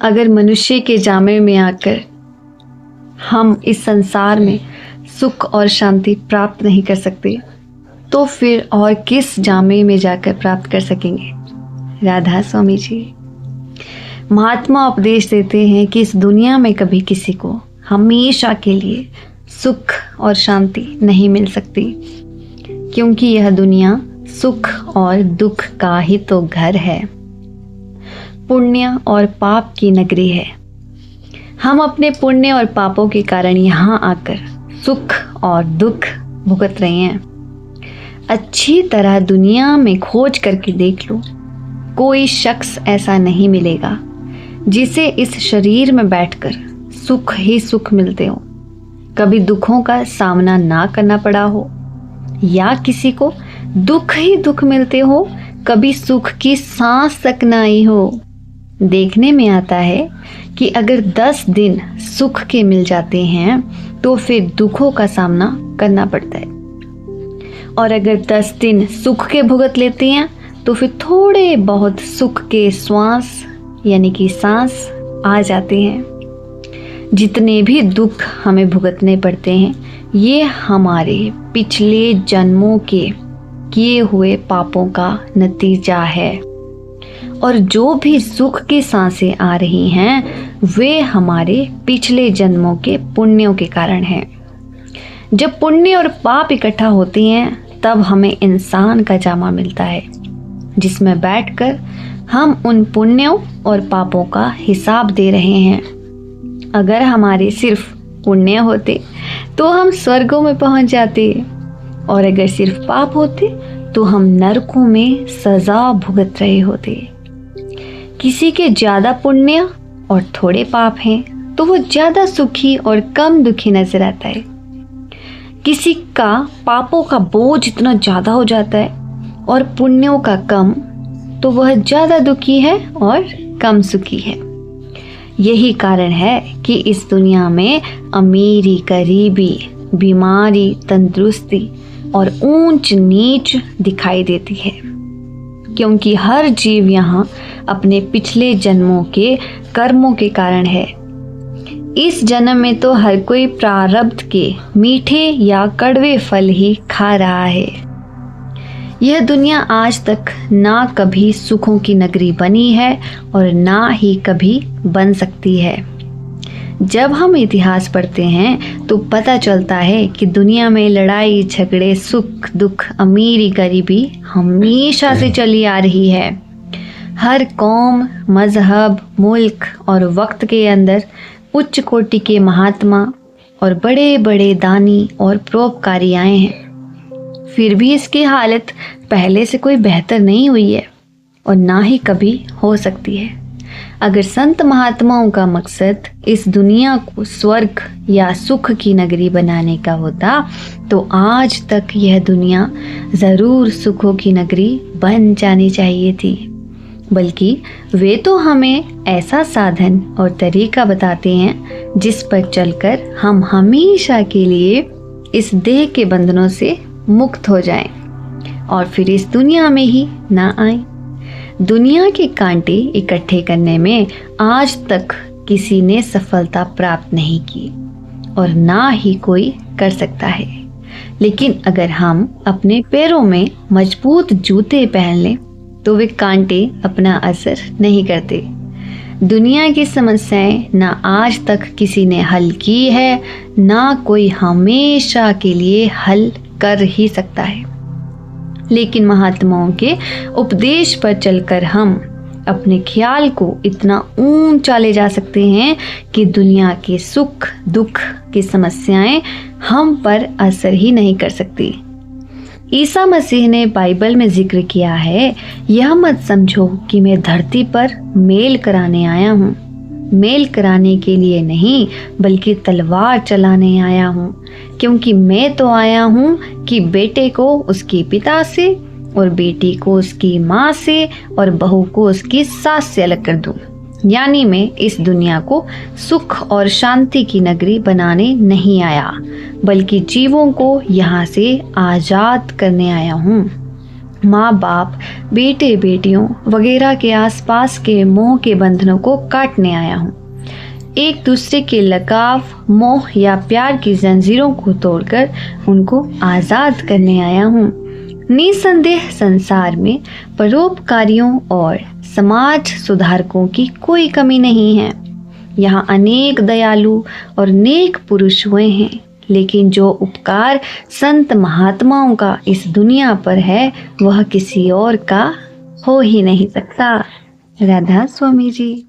अगर मनुष्य के जामे में आकर हम इस संसार में सुख और शांति प्राप्त नहीं कर सकते, तो फिर और किस जामे में जाकर प्राप्त कर सकेंगे। राधा स्वामी जी महात्मा उपदेश देते हैं कि इस दुनिया में कभी किसी को हमेशा के लिए सुख और शांति नहीं मिल सकती, क्योंकि यह दुनिया सुख और दुख का ही तो घर है, पुण्य और पाप की नगरी है। हम अपने पुण्य और पापों के कारण यहाँ आकर सुख और दुख भुगत रहे हैं। अच्छी तरह दुनिया में खोज करके देख लो, कोई शख्स ऐसा नहीं मिलेगा जिसे इस शरीर में बैठकर सुख ही सुख मिलते हो, कभी दुखों का सामना ना करना पड़ा हो, या किसी को दुख ही दुख मिलते हो, कभी सुख की सांस तक ना आई हो। देखने में आता है कि अगर 10 दिन सुख के मिल जाते हैं तो फिर दुखों का सामना करना पड़ता है, और अगर 10 दिन सुख के भुगत लेते हैं तो फिर थोड़े बहुत सुख के श्वास यानी कि सांस आ जाते हैं। जितने भी दुख हमें भुगतने पड़ते हैं, ये हमारे पिछले जन्मों के किए हुए पापों का नतीजा है, और जो भी सुख की सांसें आ रही हैं वे हमारे पिछले जन्मों के पुण्यों के कारण हैं। जब पुण्य और पाप इकट्ठा होते हैं तब हमें इंसान का जामा मिलता है, जिसमें बैठकर हम उन पुण्यों और पापों का हिसाब दे रहे हैं। अगर हमारे सिर्फ पुण्य होते तो हम स्वर्गों में पहुंच जाते, और अगर सिर्फ पाप होते तो हम नरकों में सजा भुगत रहे होते। किसी के ज्यादा पुण्य और थोड़े पाप हैं तो वो ज्यादा सुखी और कम दुखी नजर आता है। किसी का पापों का बोझ इतना ज्यादा हो जाता है और पुण्यों का कम, तो वह ज्यादा दुखी है और कम सुखी है। यही कारण है कि इस दुनिया में अमीरी, गरीबी, बीमारी, तंदुरुस्ती और ऊंच नीच दिखाई देती है, क्योंकि हर जीव यहाँ अपने पिछले जन्मों के कर्मों के कारण है। इस जन्म में तो हर कोई प्रारब्ध के मीठे या कड़वे फल ही खा रहा है। यह दुनिया आज तक ना कभी सुखों की नगरी बनी है और ना ही कभी बन सकती है। जब हम इतिहास पढ़ते हैं तो पता चलता है कि दुनिया में लड़ाई झगड़े, सुख दुख, अमीरी गरीबी हमेशा से चली आ रही है। हर कौम, मजहब, मुल्क और वक्त के अंदर उच्च कोटि के महात्मा और बड़े बड़े दानी और परोपकारी आए हैं, फिर भी इसकी हालत पहले से कोई बेहतर नहीं हुई है और ना ही कभी हो सकती है। अगर संत महात्माओं का मकसद इस दुनिया को स्वर्ग या सुख की नगरी बनाने का होता तो आज तक यह दुनिया जरूर सुखों की नगरी बन जानी चाहिए थी। बल्कि वे तो हमें ऐसा साधन और तरीका बताते हैं जिस पर चलकर हम हमेशा के लिए इस देह के बंधनों से मुक्त हो जाएं और फिर इस दुनिया में ही ना आएं। दुनिया के कांटे इकट्ठे करने में आज तक किसी ने सफलता प्राप्त नहीं की और ना ही कोई कर सकता है। लेकिन अगर हम अपने पैरों में मजबूत जूते पहन लें तो वे कांटे अपना असर नहीं करते। दुनिया की समस्याएं ना आज तक किसी ने हल की है, ना कोई हमेशा के लिए हल कर ही सकता है। लेकिन महात्माओं के उपदेश पर चलकर हम अपने ख्याल को इतना ऊंचा ले जा सकते हैं कि दुनिया के सुख दुख की समस्याएं हम पर असर ही नहीं कर सकती। ईसा मसीह ने बाइबल में जिक्र किया है, यह मत समझो कि मैं धरती पर मेल कराने आया हूँ। मेल कराने के लिए नहीं बल्कि तलवार चलाने आया हूँ, क्योंकि मैं तो आया हूँ कि बेटे को उसके पिता से और बेटी को उसकी माँ से और बहू को उसकी सास से अलग कर दूँ। यानी मैं इस दुनिया को सुख और शांति की नगरी बनाने नहीं आया, बल्कि जीवों को यहाँ से आजाद करने आया हूँ। माँ बाप, बेटे बेटियों वगैरह के आसपास के मोह के बंधनों को काटने आया हूँ। एक दूसरे के लगाव, मोह या प्यार की जंजीरों को तोड़कर उनको आज़ाद करने आया हूँ। निसंदेह संसार में परोपकारियों और समाज सुधारकों की कोई कमी नहीं है। यहाँ अनेक दयालु और नेक पुरुष हुए हैं, लेकिन जो उपकार संत महात्माओं का इस दुनिया पर है वह किसी और का हो ही नहीं सकता। राधा स्वामी जी।